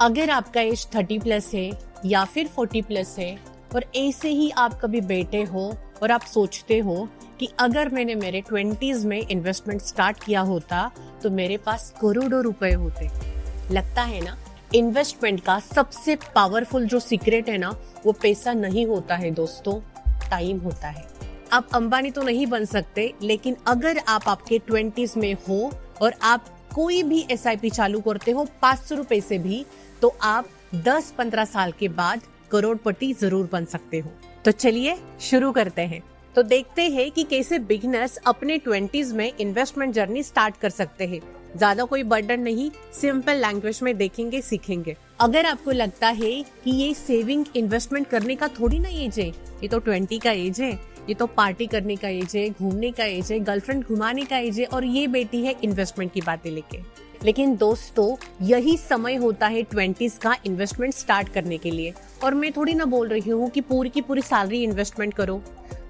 अगर आपका as 30 plus है या फिर 40 प्लस है और ऐसे ही आप कभी बैठे हो और आप सोचते हो कि अगर मैंने मेरे 20s में इन्वेस्टमेंट स्टार्ट किया होता तो मेरे पास करोड़ों रुपए होते, लगता है ना। इन्वेस्टमेंट का सबसे पावरफुल जो सीक्रेट है ना, वो पैसा नहीं होता है दोस्तों, टाइम होता है। आप अंबानी तो नहीं बन सकते, लेकिन अगर आप आपके 20s में हो और आप कोई भी SIP चालू करते हो 500 रुपए से भी, तो आप 10-15 साल के बाद करोड़पति जरूर बन सकते हो। तो चलिए शुरू करते हैं। तो देखते हैं कि कैसे बिगिनर्स अपने 20s में इन्वेस्टमेंट जर्नी स्टार्ट कर सकते हैं। ज्यादा कोई बर्डन नहीं, सिंपल लैंग्वेज में देखेंगे, सीखेंगे। अगर आपको लगता है कि ये सेविंग इन्वेस्टमेंट करने का थोड़ी ना एज है, ये तो 20 का एज है, ये तो पार्टी करने का एज है, घूमने का एज है, गर्लफ्रेंड घुमाने का एज है, और ये बेटी है इन्वेस्टमेंट की बातें लेके। लेकिन दोस्तों, यही समय होता है 20s का इन्वेस्टमेंट स्टार्ट करने के लिए। और मैं थोड़ी ना बोल रही हूँ कि पूरी की पूरी सैलरी इन्वेस्टमेंट करो।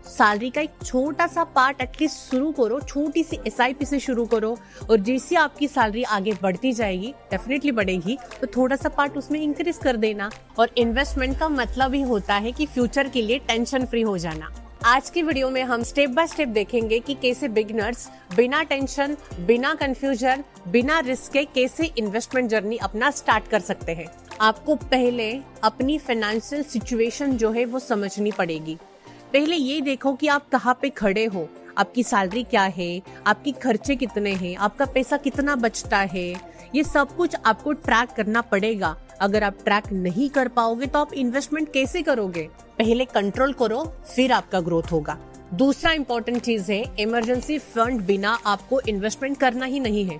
सैलरी का एक छोटा सा पार्ट एटलीस्ट शुरू करो, छोटी सी SIP से शुरू करो, और जैसे आपकी सैलरी आगे बढ़ती जाएगी, डेफिनेटली बढ़ेगी, तो थोड़ा सा पार्ट उसमें इंक्रीज कर देना। और इन्वेस्टमेंट का मतलब ही होता है कि फ्यूचर के लिए टेंशन फ्री हो जाना। आज की वीडियो में हम स्टेप बाय स्टेप देखेंगे कि कैसे बिगिनर्स बिना टेंशन, बिना कंफ्यूजन, बिना रिस्क के कैसे इन्वेस्टमेंट जर्नी अपना स्टार्ट कर सकते हैं। आपको पहले अपनी फाइनेंशियल सिचुएशन जो है वो समझनी पड़ेगी। पहले ये देखो कि आप कहाँ पे खड़े हो, आपकी सैलरी क्या है, आपकी खर्चे कितने हैं, आपका पैसा कितना बचता है, ये सब कुछ आपको ट्रैक करना पड़ेगा। अगर आप ट्रैक नहीं कर पाओगे तो आप इन्वेस्टमेंट कैसे करोगे? पहले कंट्रोल करो, फिर आपका ग्रोथ होगा। दूसरा इंपॉर्टेंट चीज है, इमरजेंसी फंड बिना आपको इन्वेस्टमेंट करना ही नहीं है।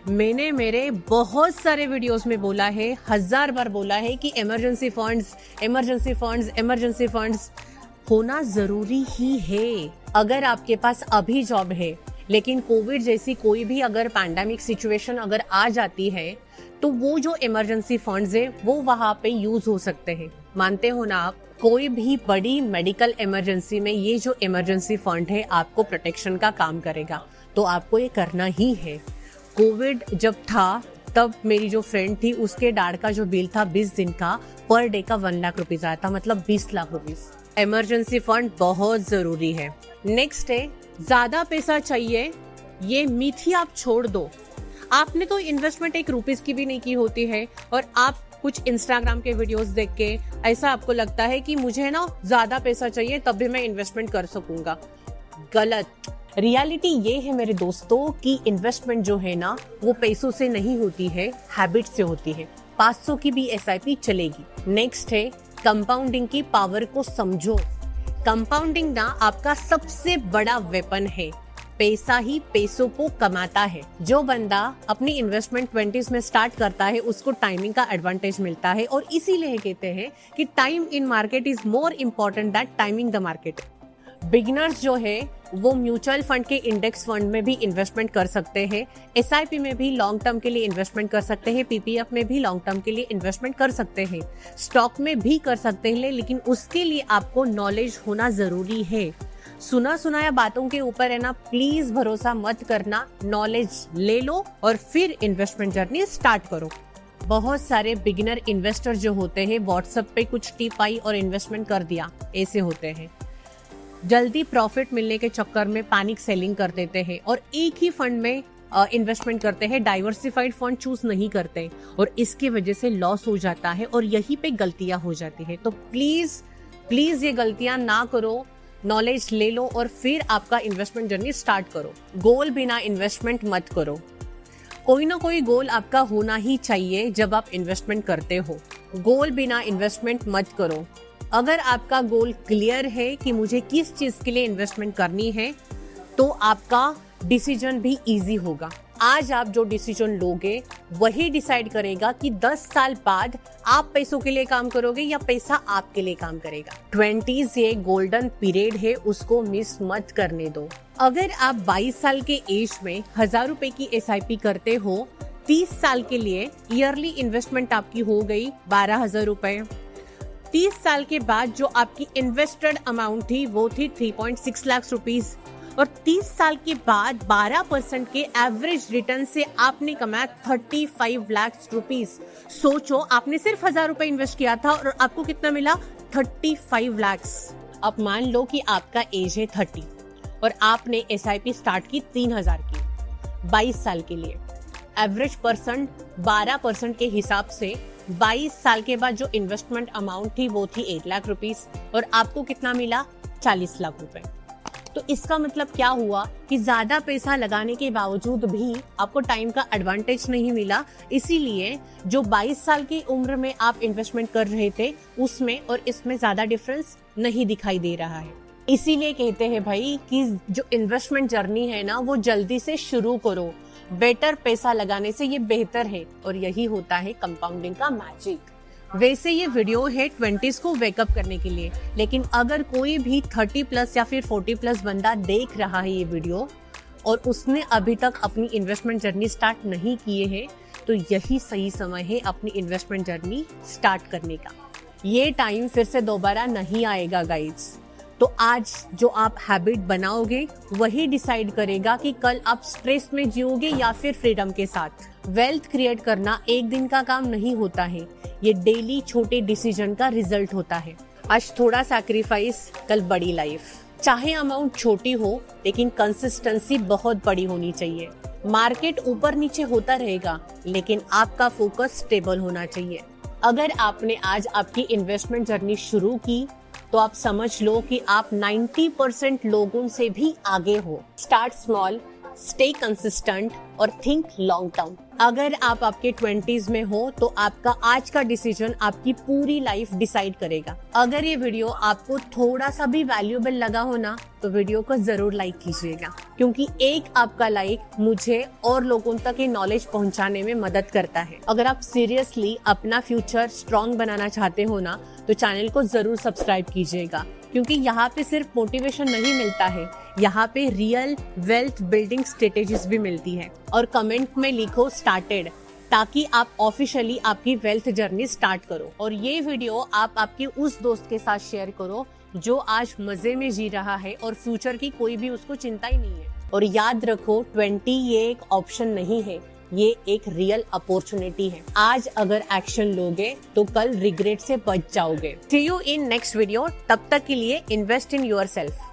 मैंने मेरे बहुत सारे वीडियोस में बोला है, 1000 बार बोला है कि emergency funds, emergency funds, emergency funds होना जरूरी ही है। अगर आपके पास अभी जॉब है, लेकिन कोविड जैसी कोई भी अगर पैंडेमिक सिचुएशन अगर आ जाती है, तो वो जो इमरजेंसी फंड्स है वो वहां पे यूज हो सकते हैं। मानते हो ना आप? कोई भी बड़ी मेडिकल इमरजेंसी में ये जो इमरजेंसी फंड है आपको प्रोटेक्शन का काम करेगा, तो आपको ये करना ही है। कोविड जब था तब मेरी जो फ्रेंड थी, उसके डैड का जो बिल था 20 दिन का, पर डे का 1 लाख रुपीज आया था, मतलब 20 लाख रुपीज। इमरजेंसी फंड बहुत जरूरी है। नेक्स्ट है, ज्यादा पैसा चाहिए, ये मीठी आप छोड़ दो। आपने तो इन्वेस्टमेंट 1 रुपीज की भी नहीं की होती है, और आप कुछ इंस्टाग्राम के वीडियोस देख के ऐसा आपको लगता है कि मुझे ना ज्यादा पैसा चाहिए तब भी मैं इन्वेस्टमेंट कर सकूंगा। गलत। रियलिटी ये है मेरे दोस्तों कि इन्वेस्टमेंट जो है ना, वो पैसों से नहीं होती है, हैबिट से होती है। 500 की भी SIP चलेगी। नेक्स्ट है, कंपाउंडिंग की पावर को समझो। कंपाउंडिंग ना आपका सबसे बड़ा वेपन है। पैसा ही पैसों को कमाता है। जो बंदा अपनी इन्वेस्टमेंट 20s में स्टार्ट करता है, उसको टाइमिंग का एडवांटेज मिलता है, और इसीलिए कहते हैं कि time in market is more important that timing the market. Beginners जो है वो म्यूचुअल फंड के इंडेक्स फंड में भी इन्वेस्टमेंट कर सकते हैं, SIP में भी लॉन्ग टर्म के लिए इन्वेस्टमेंट कर सकते हैं, PPF में भी लॉन्ग टर्म के लिए इन्वेस्टमेंट कर सकते हैं, स्टॉक में भी कर सकते हैं, लेकिन उसके लिए आपको नॉलेज होना जरूरी है। सुना सुनाया बातों के ऊपर है ना, प्लीज भरोसा मत करना। नॉलेज ले लो और फिर इन्वेस्टमेंट जर्नी स्टार्ट करो। बहुत सारे बिगिनर इन्वेस्टर जो होते हैं, व्हाट्सएप पे कुछ टिप आई और इन्वेस्टमेंट कर दिया, ऐसे होते हैं। जल्दी प्रॉफिट मिलने के चक्कर में पैनिक सेलिंग कर देते हैं और एक ही फंड में इन्वेस्टमेंट करते हैं, डाइवर्सिफाइड फंड चूज नहीं करते, और इसकी वजह से लॉस हो जाता है, और यहीं पे गलतियां हो जाती है। तो प्लीज ये गलतियां ना करो। नॉलेज ले लो और फिर आपका इन्वेस्टमेंट जर्नी स्टार्ट करो। गोल बिना इन्वेस्टमेंट मत करो। कोई ना कोई गोल आपका होना ही चाहिए जब आप इन्वेस्टमेंट करते हो। गोल बिना इन्वेस्टमेंट मत करो। अगर आपका गोल क्लियर है कि मुझे किस चीज के लिए इन्वेस्टमेंट करनी है, तो आपका डिसीजन भी इजी होगा। आज आप जो डिसीजन लोगे वही डिसाइड करेगा कि 10 साल बाद आप पैसों के लिए काम करोगे या पैसा आपके लिए काम करेगा। 20s ये गोल्डन पीरियड है, उसको मिस मत करने दो। अगर आप 22 साल के एज में 1000 रुपए की SIP करते हो, 30 साल के लिए ईयरली इन्वेस्टमेंट आपकी हो गई 12,000 रुपए। 30 साल के बाद जो आपकी इन्वेस्टेड अमाउंट थी वो थी 3.6 लाख रुपीज। और 30 साल के बाद 12% के एवरेज रिटर्न से आपने कमाया 35 लाख रुपीस। सोचो, आपने सिर्फ 1000 रुपए इन्वेस्ट किया था और आपको कितना मिला? 35 लाख। अब मान लो कि आपका एज है 30 और आपने SIP स्टार्ट की 3000 की 22 साल के लिए। एवरेज परसेंट 12% के हिसाब से 22 साल के बाद जो इन्वेस्टमेंट अमाउंट थी वो थी 8 लाख रुपीस और आपको कितना मिला? 40 लाख रुपए। तो इसका मतलब क्या हुआ कि ज्यादा पैसा लगाने के बावजूद भी आपको टाइम का एडवांटेज नहीं मिला। इसीलिए जो 22 साल की उम्र में आप इन्वेस्टमेंट कर रहे थे उसमें और इसमें ज्यादा डिफरेंस नहीं दिखाई दे रहा है। इसीलिए कहते हैं भाई कि जो इन्वेस्टमेंट जर्नी है ना वो जल्दी से शुरू करो। बेटर पैसा लगाने से ये बेहतर है और यही होता है कंपाउंडिंग का मैजिक। वैसे ये वीडियो है 20s को वेकअप करने के लिए, लेकिन अगर कोई भी 30 प्लस या फिर 40 प्लस बंदा देख रहा है ये वीडियो और उसने अभी तक अपनी इन्वेस्टमेंट जर्नी स्टार्ट नहीं किए है तो यही सही समय है अपनी इन्वेस्टमेंट जर्नी स्टार्ट करने का। ये टाइम फिर से दोबारा नहीं आएगा गाइज। तो आज जो आप हैबिट बनाओगे वही डिसाइड करेगा कि कल आप स्ट्रेस में जियोगे या फिर फ्रीडम के साथ। वेल्थ क्रिएट करना एक दिन का काम नहीं होता है, ये डेली छोटे डिसीजन का रिजल्ट होता है। आज थोड़ा सैक्रिफाइस, कल बड़ी लाइफ। चाहे अमाउंट छोटी हो लेकिन कंसिस्टेंसी बहुत बड़ी होनी चाहिए। मार्केट ऊपर नीचे होता रहेगा लेकिन आपका फोकस स्टेबल होना चाहिए। अगर आपने आज आपकी इन्वेस्टमेंट जर्नी शुरू की तो आप समझ लो कि आप 90% लोगों से भी आगे हो। स्टार्ट स्मॉल, स्टे कंसिस्टेंट और थिंक लॉन्ग टर्म। अगर आप आपके 20s में हो तो आपका आज का डिसीजन आपकी पूरी लाइफ डिसाइड करेगा। अगर ये वीडियो आपको थोड़ा सा भी वैल्यूएबल लगा हो ना तो वीडियो को जरूर लाइक कीजिएगा, क्योंकि एक आपका लाइक मुझे और लोगों तक ये नॉलेज पहुंचाने में मदद करता है। अगर आप सीरियसली अपना फ्यूचर स्ट्रॉन्ग बनाना चाहते हो ना तो चैनल को जरूर सब्सक्राइब कीजिएगा, क्योंकि यहाँ पे सिर्फ मोटिवेशन नहीं मिलता है, यहाँ पे रियल वेल्थ बिल्डिंग स्ट्रेटेजीज भी मिलती है। और कमेंट में लिखो स्टार्टेड, ताकि आप ऑफिशियली आपकी वेल्थ जर्नी स्टार्ट करो। और ये वीडियो आप आपके उस दोस्त के साथ शेयर करो जो आज मजे में जी रहा है और फ्यूचर की कोई भी उसको चिंता ही नहीं है। और याद रखो 20 ये एक ऑप्शन नहीं है, ये एक रियल अपॉर्चुनिटी है। आज अगर एक्शन लोगे तो कल रिग्रेट से बच जाओगे। सी यू इन नेक्स्ट वीडियो। तब तक के लिए इन्वेस्ट इन योरसेल्फ।